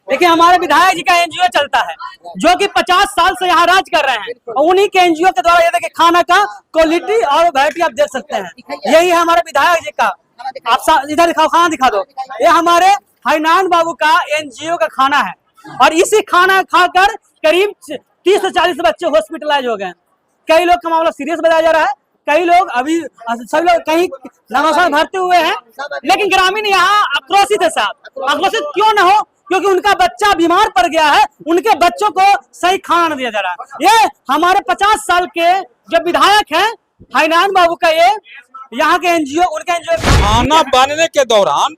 देखिए हमारे विधायक जी का एनजीओ चलता है जो कि 50 साल से यहाँ राज कर रहे हैं और उन्हीं के एनजीओ के द्वारा ये देखिए खाना का क्वालिटी और वैरायटी आप देख सकते हैं। यही है हमारे विधायक जी का। आप इधर दिखाओ, खाना दिखा दो। ये हमारे हैनान बाबू का एनजीओ का खाना है और इसी खाना खाकर करीब 30 से 40 बच्चे हॉस्पिटलाइज हो गए। कई लोग का मामला सीरियस बताया जा रहा है, कई लोग अभी सभी लोग कहीं नवासा भरते हुए हैं, लेकिन ग्रामीण यहाँ आक्रोशित है। साहब आक्रोशित क्यों न हो, क्योंकि उनका बच्चा बीमार पड़ गया है, उनके बच्चों को सही खाना नहीं दिया जा रहा है। ये हमारे 50 साल के जो विधायक हैं हैनान बाबू का ये यहाँ के एनजीओ, उनका एनजीओ खाना बनने के दौरान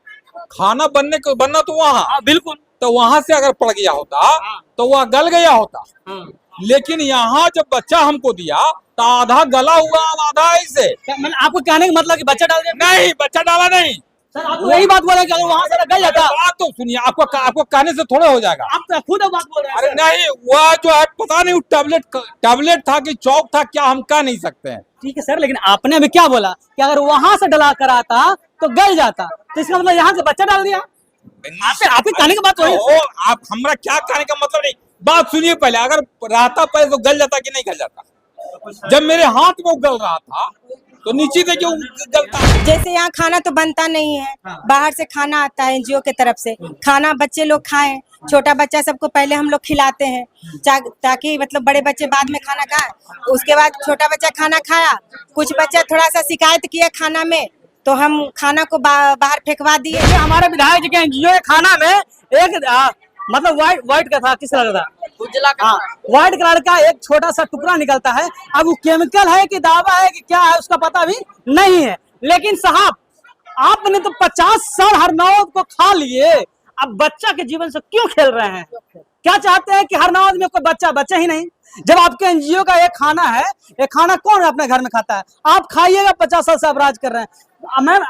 खाना बनना तो वहाँ बिल्कुल, तो वहाँ से अगर पड़ गया होता तो वह गल गया होता। लेकिन यहाँ जब बच्चा हमको दिया तो आधा गला हुआ आधा ऐसे। आपको कहने का मतलब कि बच्चा डाल दिया? नहीं, बच्चा डाला नहीं। सर आप वही बात बोल रहे हैं कि अगर वहाँ से गल जाता। बात तो सुनिए, आपको कहने से थोड़ा हो जाएगा। आप तो खुद बात बोल रहे हैं। अरे नहीं, वह जो है पता नहीं टैबलेट था कि चौक था, क्या हम कह नहीं सकते हैं। ठीक है सर, लेकिन आपने अभी क्या बोला कि अगर वहाँ से डला कर आता तो गल जाता, तो इसका मतलब यहाँ से बच्चा डाल दिया। आपके कहने की बात वही। आप हमारा क्या कहने का मतलब नहीं, बात सुनिए पहले। अगर रहता पहले तो गल जाता कि नहीं गल जाता? जब मेरे हाथ में गल रहा था तो नीचे देखिए गलता। जैसे यहाँ खाना तो बनता नहीं है, बाहर से खाना आता है एनजीओ के तरफ से। खाना बच्चे लोग खाएं, छोटा बच्चा सबको पहले हम लोग खिलाते हैं ताकि मतलब बड़े बच्चे बाद में खाना खाएं। उसके बाद छोटा बच्चा खाना खाया, कुछ बच्चा थोड़ा सा शिकायत किया खाना में, तो हम खाना को बाहर फेंकवा दिए। हमारे विधायक जी के एनजीओ के खाना में एक मतलब व्हाइट का था, किस कलर का? उजला का। व्हाइट कलर का एक छोटा सा टुकड़ा निकलता है। अब वो केमिकल है कि दावा है कि क्या है उसका पता भी नहीं है। लेकिन साहब आपने तो 50 साल हरनौत को खा लिए, अब बच्चा के जीवन से क्यों खेल रहे हैं? क्या चाहते हैं कि हरनौत में कोई बच्चा ही नहीं? जब आपके एनजीओ का एक खाना है, एक खाना कौन अपने घर में खाता है? आप खाइएगा, 50 साल से आप राज कर रहे हैं। मैम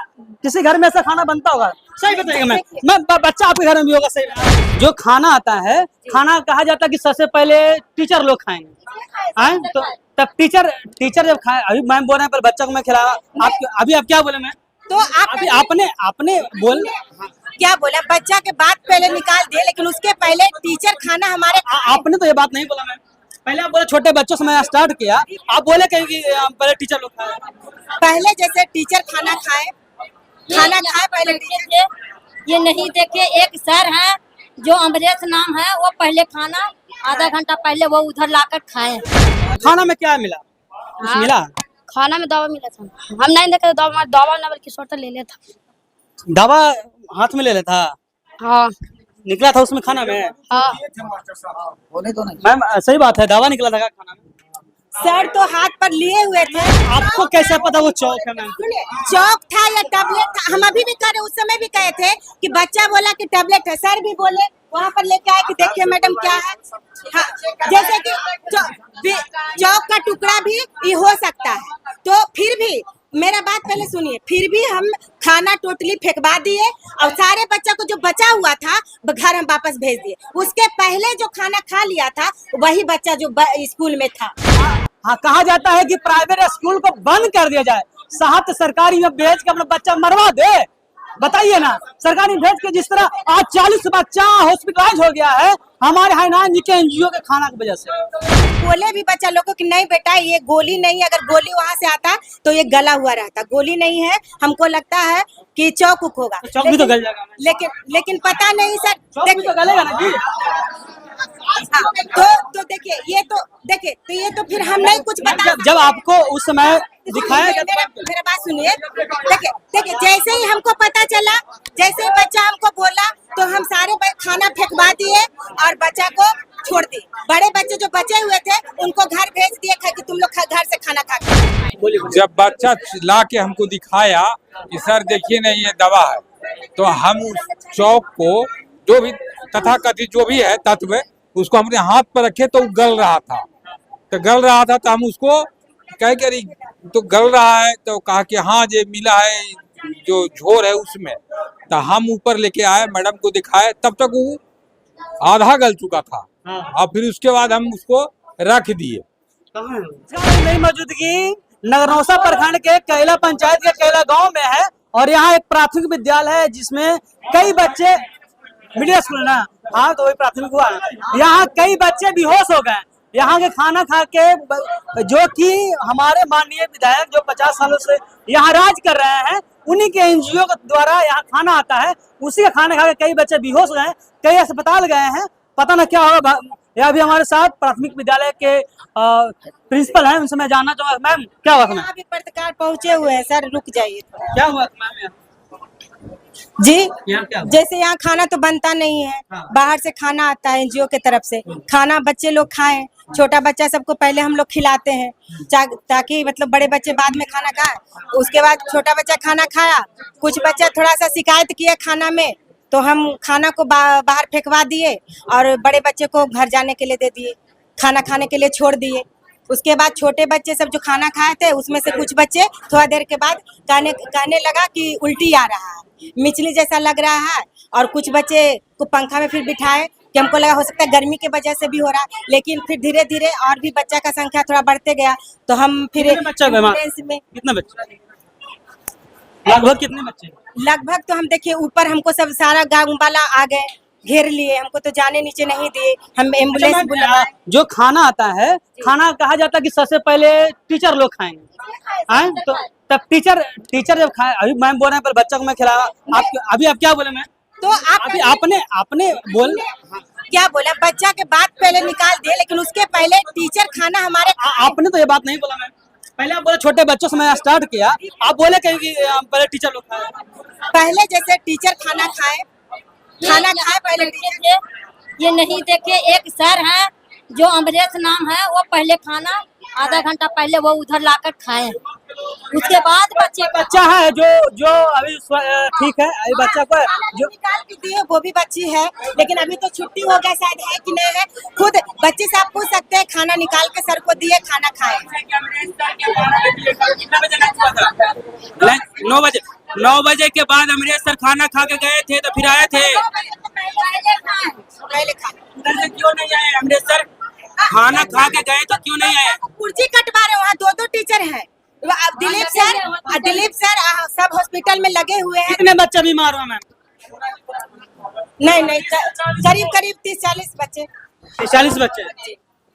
किसी घर में ऐसा खाना बनता होगा? सही बताइएगा मैं बच्चा आपके घर में भी होगा। सही जो खाना आता है, खाना कहा जाता है कि सबसे पहले टीचर लोग खाएंगे, तो तब टीचर जब खाए। अभी मैम बोल रहे हैं पर बच्चा को मैं खिलाया। अभी आप क्या बोले मैम? तो आपने बोल क्या बोला? बच्चा के बाद पहले निकाल दिए, लेकिन उसके पहले टीचर खाना हमारे। आपने तो ये बात नहीं बोला मैम। पहले आप बोले छोटे बच्चों से मैं स्टार्ट किया, आप बोले कि पहले टीचर लोग खाए। पहले जैसे टीचर खाना खाए पहले ये नहीं देखे। एक सर है जो अमरेश नाम है, वो पहले खाना आधा घंटा पहले वो उधर लाकर खाए। खाना में क्या मिला? कुछ मिला? खाना में दवा मिला था, हम नहीं देखे। दवा न बल्कि शॉर्ट ले लेता, दवा हाथ में ले लेता। हाँ निकला था उसमें खाना में। हाँ मैम सही बात है, दवा निकला था खाना में। सर तो हाथ पर लिए हुए थे। आपको कैसे पता वो चौक है मैम? चौक था या टैबलेट था? हम अभी भी कह उस समय भी कहे थे कि बच्चा बोला कि टैबलेट है। सर भी बोले वहाँ पर लेके आए कि देखिए मैडम क्या है। हाँ, जैसे कि चौक का टुकड़ा भी ये हो सकता है। तो फिर भी मेरा बात पहले सुनिए, फिर भी हम खाना टोटली फेंकवा दिए और सारे बच्चा को जो बचा हुआ था घर हम वापस भेज दिए। उसके पहले जो खाना खा लिया था वही बच्चा जो स्कूल में था। हाँ, कहा जाता है कि प्राइवेट स्कूल को बंद कर दिया जाए, साहब तो सरकारी में भेज के अपना बच्चा मरवा दे। बताइए ना, सरकारी भेज के जिस तरह आज 40 बच्चा हॉस्पिटलाइज हो गया है हमारे हैनान जी के एनजीओ के खाना की वजह से। बोले भी बच्चा लोगों की नहीं बेटा ये गोली नहीं है, अगर गोली वहाँ से आता तो ये गला हुआ रहता। गोली नहीं है, हमको लगता है कि चौक होगा। चौक भी तो गल जाएगा। लेकिन पता नहीं सर, चौक भी तो गलेगा ना जी। तो देखिए ये तो फिर हम नहीं कुछ बता। जब आपको उस समय दिखाया मेरा बात सुनिए। देखिए जैसे ही हमको पता चला, जैसे ही बच्चा हमको बोला तो हम सारे खाना फेंकवा दिए और बच्चा को छोड़ दिए। बड़े बच्चे जो बचे हुए थे उनको घर भेज दिए कि तुम लोग घर से खाना खा के। जब बच्चा ला के हमको दिखाया कि सर देखिए ना ये दवा है, तो हम उस चौक को जो भी तथाकथित जो भी है तत्व उसको हमने हाथ पर रखे तो गल रहा था। तो हम उसको कह कर तो गल रहा है, तो कहा कि हाँ ये मिला है जो झोर है उसमें। तो हम ऊपर लेके आए, मैडम को दिखाए, तब तक वो आधा गल चुका था। और फिर उसके बाद हम उसको रख दिए। नहीं मौजूदगी नगरनौसा प्रखंड के कैला पंचायत के कैला गांव में है और यहाँ एक प्राथमिक विद्यालय है जिसमें कई बच्चे मिडिल स्कूल ना हाँ तो वही प्राथमिक हुआ। यहाँ कई बच्चे बेहोश हो गए यहाँ के खाना खा के, जो कि हमारे माननीय विधायक जो 50 सालों से यहाँ राज कर रहे हैं, उन्हीं के एनजीओ के द्वारा यहाँ खाना आता है, उसी का खाना खा के कई बच्चे बेहोश गए, कई अस्पताल गए हैं, पता न क्या होगा। यह भी हमारे साथ प्राथमिक विद्यालय के प्रिंसिपल हैं, उनसे मैं जानना चाहूँगा। मैम क्या हुआ था? अभी पत्रकार पहुंचे हुए हैं सर, रुक जाइए। क्या हुआ था मैम? जी यहाँ क्या हुआ? जैसे यहाँ खाना तो बनता नहीं है, हाँ। बाहर से खाना आता है एनजीओ के तरफ से, खाना बच्चे लोग खाएं, छोटा बच्चा सबको पहले हम लोग खिलाते हैं ताकि मतलब बड़े बच्चे बाद में खाना खाएं। उसके बाद छोटा बच्चा खाना खाया, कुछ बच्चा थोड़ा सा शिकायत किया खाना में, तो हम खाना को बाहर फेंकवा दिए और बड़े बच्चे को घर जाने के लिए दे दिए, खाना खाने के लिए छोड़ दिए। उसके बाद छोटे बच्चे सब जो खाना खाए थे उसमें से कुछ बच्चे थोड़ा देर के बाद कहने लगा कि उल्टी आ रहा है, मिचली जैसा लग रहा है, और कुछ बच्चे को पंखा में फिर बिठाए कि हमको लगा हो सकता है गर्मी की वजह से भी हो रहा है, लेकिन फिर धीरे धीरे और भी बच्चा का संख्या थोड़ा बढ़ते गया, तो हम फिर एम्बुलेंस में। कितने बच्चे? लगभग कितने बच्चे? लगभग तो हम देखिए ऊपर हमको सब सारा गाँव वाला आ गए, घेर लिए, हमको तो जाने नीचे नहीं दिए, हम एम्बुलेंस बुलाया। जो खाना आता है, खाना कहा जाता है कि सबसे पहले टीचर लोग खाएंगे, तो तब टीचर जब खाए, अभी मैम बोल रहे हैं पर बच्चा को मैं खिलाया, आप अभी आप क्या बोले मैम? तो आप अभी आपने बोल क्या बोला, बच्चा के बाद पहले निकाल दिए, लेकिन उसके पहले टीचर खाना हमारे आपने तो ये बात नहीं बोला मैम। पहले आप बोले छोटे बच्चों से मैं स्टार्ट किया, आप बोले कहीं कि पहले टीचर लोग खाए। पहले जैसे टीचर खाना खाए पहले टीचर। ये नहीं देखे, एक सर है जो अमरेश नाम है, वो पहले खाना आधा घंटा पहले वो उधर लाकर खाए, उसके बाद बच्चा है जो अभी ठीक है, अभी बच्चा को जो निकाल के दिए वो भी बच्ची है, लेकिन अभी तो छुट्टी हो गया शायद, है कि नहीं है, खुद बच्चे से आप पूछ सकते हैं, खाना निकाल के सर को दिए, खाना खाए। 9 बजे के बाद अमरेश सर खाना खा के गए थे, तो फिर आए थे। पहले खाना क्यों नहीं आए अमरेश सर? खाना खा के गए तो क्यों नहीं आए? कुर्सी कटवा रहे, वहाँ 2 टीचर हैं, दिलीप सर सब हॉस्पिटल में लगे हुए हैं। कितने बच्चे बीमार हुए मैम? नहीं करीब 30-40 बच्चे। 40 बच्चे।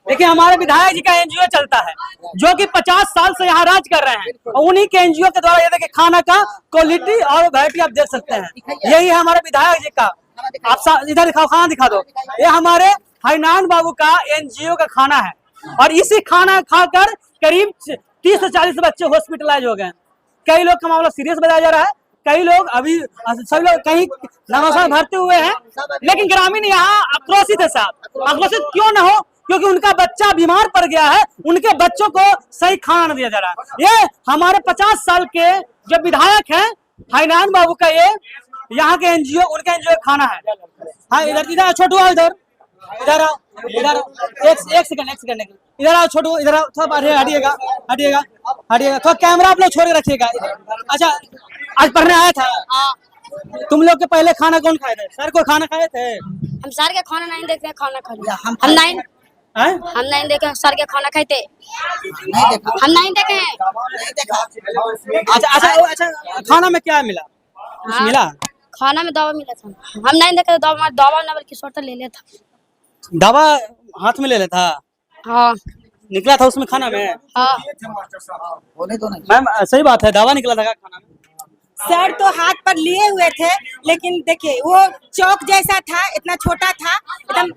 देखिए हमारे विधायक जी का एनजीओ चलता है, जो कि 50 साल से यहाँ राज कर रहे हैं, और उन्हीं के एनजीओ के द्वारा ये देखिए खाना का क्वालिटी और वैरायटी आप देख सकते हैं। यही है हमारे विधायक जी का। आप इधर दिखाओ, खाना दिखा दो। ये हमारे हरिनारायण बाबू का एनजीओ का खाना है, और इसी खाना खाकर करीब 30 से 40 बच्चे हॉस्पिटलाइज हो गए। कई लोग का मामला सीरियस बताया जा रहा है, कई लोग अभी सभी लोग कहीं नवासा भरते हुए हैं, लेकिन ग्रामीण यहाँ आक्रोशित है साहब। आक्रोशित क्यों न हो, क्योंकि उनका बच्चा बीमार पड़ गया है, उनके बच्चों को सही खाना नहीं दिया जा रहा है। ये हमारे 50 साल के जो विधायक हैं हरिनारायण बाबू का, ये यहाँ के एनजीओ, उनका एनजीओ खाना है। हाँ इधर छोटू आओ, इधर आओ, एक सेकंड इधर आओ छोटू, इधर आओ, थोड़ा हटिएगा, थोड़ा कैमरा आप लोग छोड़ के रखिएगा। अच्छा आज पढ़ने आया था? तुम लोग के पहले खाना कौन खाए थे? सर को खाना खाए थे? हम सर के खाना नहीं देखे, खाना खा लिया। हम नहीं देखे सर के खाना खाते, हम नहीं देखे हैं। अच्छा खाना में क्या मिला? कुछ मिला? खाना में दवा मिला था, हम नहीं देखे, दवा न बल्कि शॉर्ट ले लेता, दवा हाथ में ले लेता। हाँ निकला था उसमें खाना में? हाँ मैम सही बात है, दवा निकला था खाना में? सर तो हाथ पर लिए हुए थे, लेकिन देखिए वो चौक जैसा था, इतना छोटा था, एकदम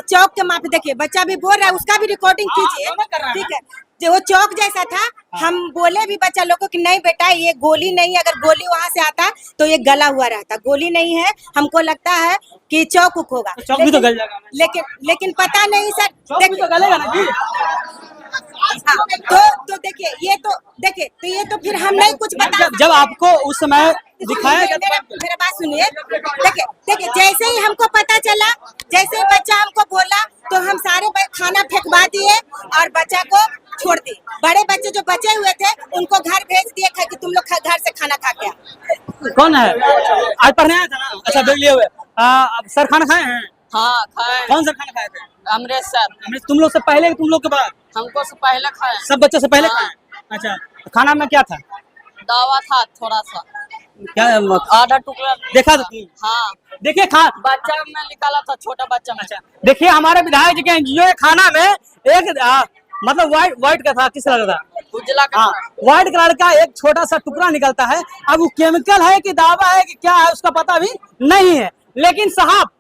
चौक के माप। देखिए बच्चा भी बोल रहा है, उसका भी रिकॉर्डिंग कीजिए, ठीक है। जो वो चौक जैसा था, हम बोले भी बच्चा लोग को कि नहीं बेटा ये गोली नहीं है, अगर गोली वहाँ से आता तो ये गला हुआ रहता, गोली नहीं है, हमको लगता है कि चौक उक होगा, चौक भी तो गल जाएगा। लेकिन पता नहीं सर, देखिए तो गलेगा ना जी। तो देखिए तो ये तो फिर हम नहीं कुछ बता। जब आपको उस समय दिखाया गया, मेरा बात सुनिए, देखिए जैसे ही हमको पता चला, जैसे ही बच्चा हमको बोला, तो हम सारे खाना फेंकवा दिए और बच्चा को छोड़ दिए। बड़े बच्चे जो बचे हुए थे उनको घर भेज दिए कि तुम लोग घर से खाना खा के आओ। कौन है? आज पढ़ने आया था ना? अच्छा बैग लिए हुए। सर खाना खाए हैं? हाँ खाए। कौन सा खाना खाए थे? अमरेश सर। अमरेश तुम लोग से पहले तुम लोग के बाद? हमको से पहले खाए। सब बच्चों से पहले खाए? अच्छा खाना में क्या था? दवा था थोड़ा सा। क्या आधा टुकड़ा देखा तो हाँ देखिए खा बच्चा में निकाला था, छोटा बच्चा में। देखिए हमारे विधायक जी के एनजीओ के खाना में एक मतलब व्हाइट का था, किस कलर का था? उजला का हाँ, व्हाइट कलर का एक छोटा सा टुकड़ा निकलता है। अब वो केमिकल है कि दावा है कि क्या है उसका पता भी नहीं है। लेकिन साहब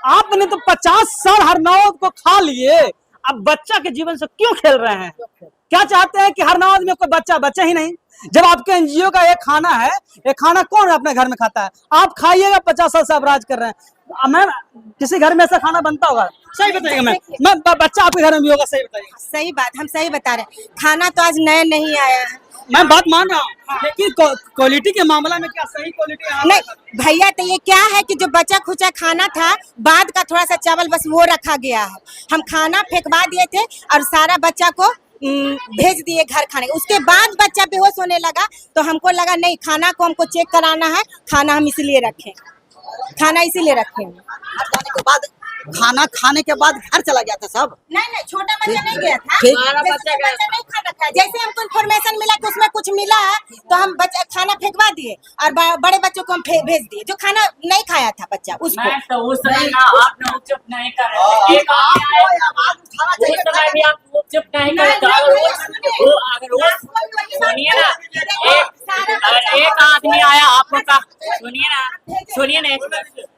आपने तो 50 साल हरनौत को खा लिए, अब बच्चा के जीवन से क्यों खेल रहे हैं? क्या चाहते हैं कि हरनौत में कोई बच्चा ही नहीं? जब आपके एनजीओ का एक खाना है, ये खाना कौन अपने घर में खाता है? आप खाइएगा, 50 साल से आप राज कर रहे हैं। मैम किसी घर में ऐसा खाना बनता होगा? सही बताइएगा मैम, बच्चा आपके घर में भी होगा, सही बताइएगा। सही बात, हम सही बता रहे हैं। खाना तो आज नया नहीं आया है। मैं बात मान रहा हूँ, लेकिन क्वालिटी के मामला में क्या सही क्वालिटी नहीं भैया, तो ये क्या है कि जो बचा खुचा खाना था, बाद का थोड़ा सा चावल बस वो रखा गया है। हम खाना फेंकवा दिए थे और सारा बच्चा को भेज दिए घर खाने। उसके बाद बच्चा बेहोश होने लगा, तो हमको लगा नहीं, खाना को हमको चेक कराना है, खाना हम इसलिए रखें, खाना इसीलिए रखें। खाना खाने के बाद घर चला गया था सब। नहीं, छोटा बच्चा नहीं गया था, हमारा बच्चा गया नहीं खाना खाया। जैसे हमको इन्फॉर्मेशन मिला कि उसमें कुछ मिला है, तो हम बच्चा खाना फेंकवा दिए और बड़े बच्चों को हम भेज दिए जो खाना नहीं खाया था बच्चा उसको। तो उस समय ना आप ना चुप नहीं कर रहे थे। एक आदमी आया, उस समय भी आप चुप नहीं कर रहे थे। अगर वो सुनिए ना, एक आदमी आया आपको सुनिए ना,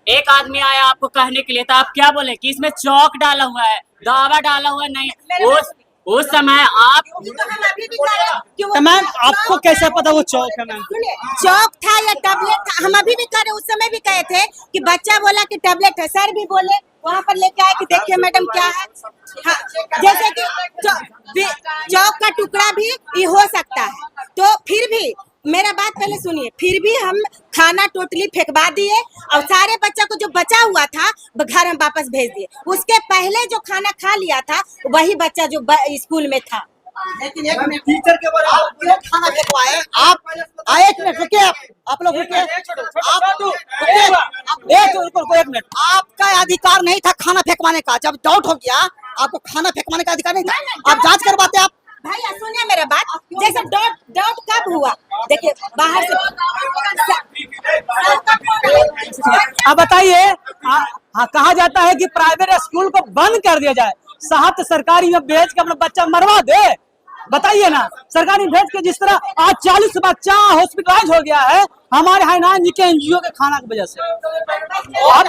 एक आदमी आया आपको कहने के लिए, तो आप क्या बोले कि इसमें चौक डाला हुआ है, दावा डाला हुआ नहीं। उस समय आप तो मैम आपको कैसे पता वो चौक है? मैम चौक था या टैबलेट था? हम अभी भी कह रहे, उस समय भी कहे थे कि बच्चा बोला कि टैबलेट है। सर भी बोले वहाँ पर लेके आए कि देखिए मैडम क्या है। हाँ, जैसे कि चौक का टुकड़ा भी ये हो सकता है। तो फिर भी मेरा बात पहले सुनिए, फिर भी हम खाना टोटली फेंकवा दिए और सारे बच्चा को जो बचा हुआ था घर हम वापस भेज दिए। उसके पहले जो खाना खा लिया था वही बच्चा जो स्कूल में था। लेकिन एक मिनट, टीचर के बारे में क्यों खाना फेंकवाए? आप आए, एक मिनट रुकिए, आप लोग रुकिए, एक मिनट। आपका अधिकार नहीं था खाना फेंकवाने का। जब डाउट हो गया, आपको खाना फेंकवाने का अधिकार नहीं था, आप जांच करवाते। आप भैया सुनिए मेरा बात, जैसे डाउट कब हुआ? देखिए बाहर से अब बताइए, कहा जाता है कि प्राइवेट स्कूल को बंद कर दिया जाए, साहब तो सरकारी में भेज के अपना बच्चा मरवा दे। बताइए ना, सरकारी भेज के जिस तरह आज 40 बच्चा हॉस्पिटलाइज हो गया है हमारे हैनान जी के एनजीओ के खाना की वजह से। अब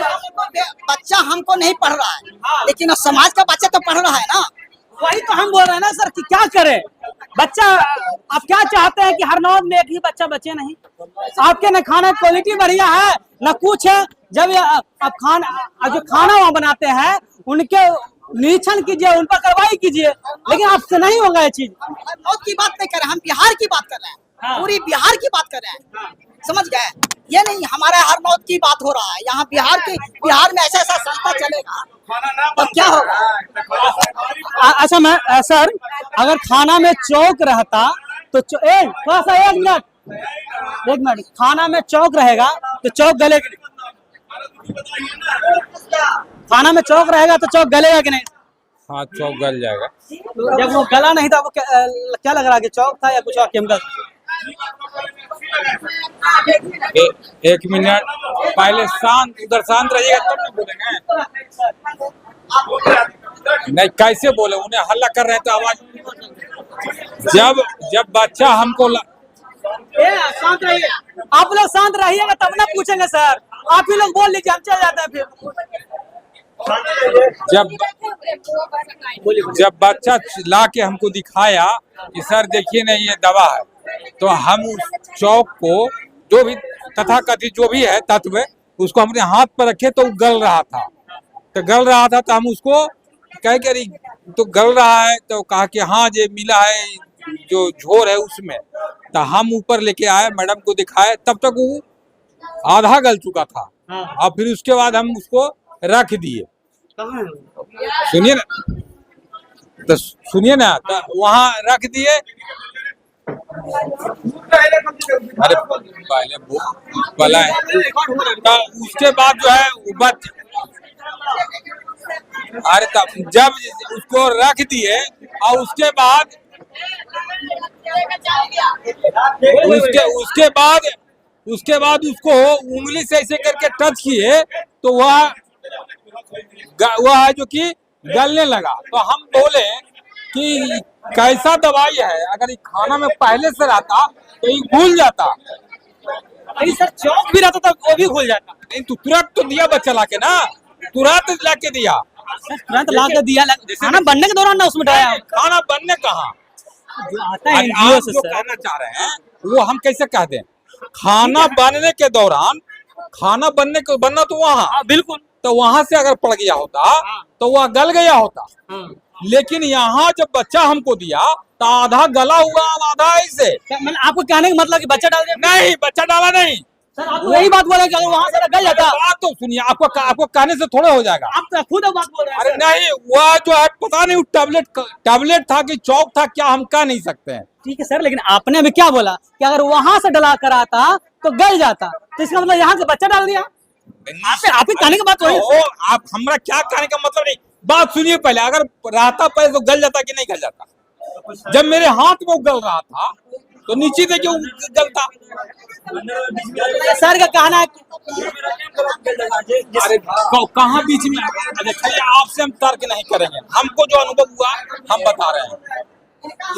बच्चा हमको नहीं पढ़ रहा है, लेकिन समाज का बच्चा तो पढ़ रहा है ना। वही तो हम बोल रहे हैं ना सर कि क्या करें। बच्चा आप क्या चाहते हैं कि हरनौत में एक ही बच्चा बचे नहीं? आपके न खाना क्वालिटी बढ़िया है न कुछ है। जब आप जो खाना वहाँ बनाते हैं उनके निरीक्षण कीजिए, उन पर कार्रवाई कीजिए, लेकिन आपसे नहीं होगा ये चीज। हरनौत की बात नहीं कर रहे हैं, हम बिहार की बात कर रहे हैं। पूरी बिहार की बात कर रहे हैं, समझ गए? ये नहीं हमारा हरनौत की बात हो रहा है। यहाँ बिहार में ऐसा संस्था चलेगा तो क्या होगा? अच्छा मैं सर, अगर खाना में चौक रहता तो थोड़ा सा एक मिनट, खाना में चौक रहेगा तो चौक गलेगा? खाना में चौक रहेगा तो चौक गलेगा कि नहीं? हाँ, चौक गल जाएगा। जब वो गला नहीं था, वो क्या लग रहा है कि चौक था या कुछ और केमिकल? एक मिनट पहले उधर शांत रहिएगा तब नहीं बोलेंगे। नहीं कैसे बोले, उन्हें हल्ला कर रहे हैं तो आवाज। जब बच्चा हमको शांत रहिए, आप लोग शांत रहिएगा तब ना पूछेंगे सर। आप ही लोग बोल लीजिए, हम चल जाते हैं फिर। जब बच्चा ला के हमको दिखाया कि सर देखिए ना ये दवा है, तो हम उस चौक को जो भी तथाकथित जो भी है तत्व, उसको हमने हाथ पर रखे तो गल रहा था। तो हम उसको कह कर तो गल रहा है, तो कहा कि हाँ ये मिला है जो झोर है उसमें। तो हम ऊपर लेके आए, मैडम को दिखाए, तब तक वो आधा गल चुका था। और फिर उसके बाद हम उसको रख दिए। सुनिए ना, तो वहाँ रख दिए। अरे पहले बोला है, तो उसके बाद जो है अरे तब जब उसको रख दिए और उसके बाद उसके बाद उसको उंगली से ऐसे करके टच किए तो वह जो कि गलने लगा। तो हम बोले कि कैसा दवाई है, अगर ये खाना में पहले से रहता तो ये घुल जाता। नहीं सर, चौक भी रहता तो वो भी घुल जाता। नहीं तो तुरंत तो दिया बच्चा लाके ना, तुरंत लाके दिया। तुरंत ला के दिया, खाना बनने के दौरान ना उसमें डाला। खाना बनने कहाँ जो आता है NGO आप से जो सर। कहना चाह रहे हैं वो हम कैसे कह दें? खाना बनने के दौरान, खाना बनना तो वहाँ, हाँ बिल्कुल, तो वहां से अगर पड़ गया होता तो वह गल गया होता। लेकिन यहाँ जब बच्चा हमको दिया तो आधा गला हुआ आधा ऐसे। मतलब आपको कहने का मतलब कि बच्चा डाल दिया? नहीं, बच्चा डाला नहीं सर, आप तो यही बात बोले कि अगर वहां से गल जाता। बात तो सुनिए, आपको कहने से थोड़ा हो जाएगा। आप तो खुद बात बोल रहे हैं। अरे नहीं, वह जो है पता नहीं टैबलेट था कि चौक था, क्या हम कह नहीं सकते हैं। ठीक है सर, लेकिन आपने अभी क्या बोला कि अगर वहां से डला कर आता तो गल जाता, तो इसका मतलब यहाँ से बच्चा डाल दिया। आपके कहने की बात वही है। आप हमरा क्या कहने का मतलब नहीं, बात सुनिए पहले। अगर रहता पहले तो गल जाता कि नहीं गल जाता? जब मेरे हाथ में गल रहा था तो नीचे से क्यों गलता? सर का कहना है अरे कहाँ बीच में? देखिए, आपसे हम तर्क नहीं करेंगे। हमको जो अनुभव हुआ हम बता रहे हैं,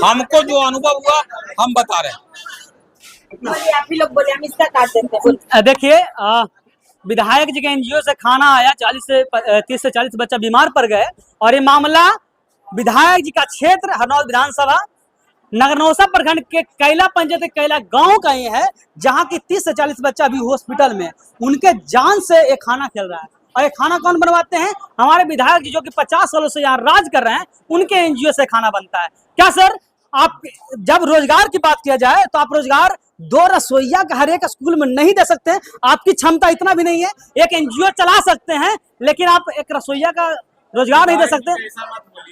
हमको जो अनुभव हुआ हम बता रहे हैं। आप ही लोग बोले हम इसका काट देते हैं। देखिए, विधायक जी के NGO से खाना आया, 30 से 40 बच्चा बीमार पड़ गए, और ये मामला विधायक जी का क्षेत्र हरनौत विधानसभा नगरनौसा प्रखंड के कैला पंचायत कैला गांव का ही है, जहां की 30 से 40 बच्चा अभी हॉस्पिटल में, उनके जान से ये खाना खेल रहा है। और ये खाना कौन बनवाते हैं? हमारे विधायक जी जो कि 50 सालों से यहाँ राज कर रहे हैं, उनके NGO से खाना बनता है। क्या सर, आप जब रोजगार की बात किया जाए तो आप रोजगार 2 रसोइया का हर एक स्कूल में नहीं दे सकते हैं। आपकी क्षमता इतना भी नहीं है। एक NGO चला सकते हैं, लेकिन आप एक रसोइया का रोजगार नहीं दे सकते।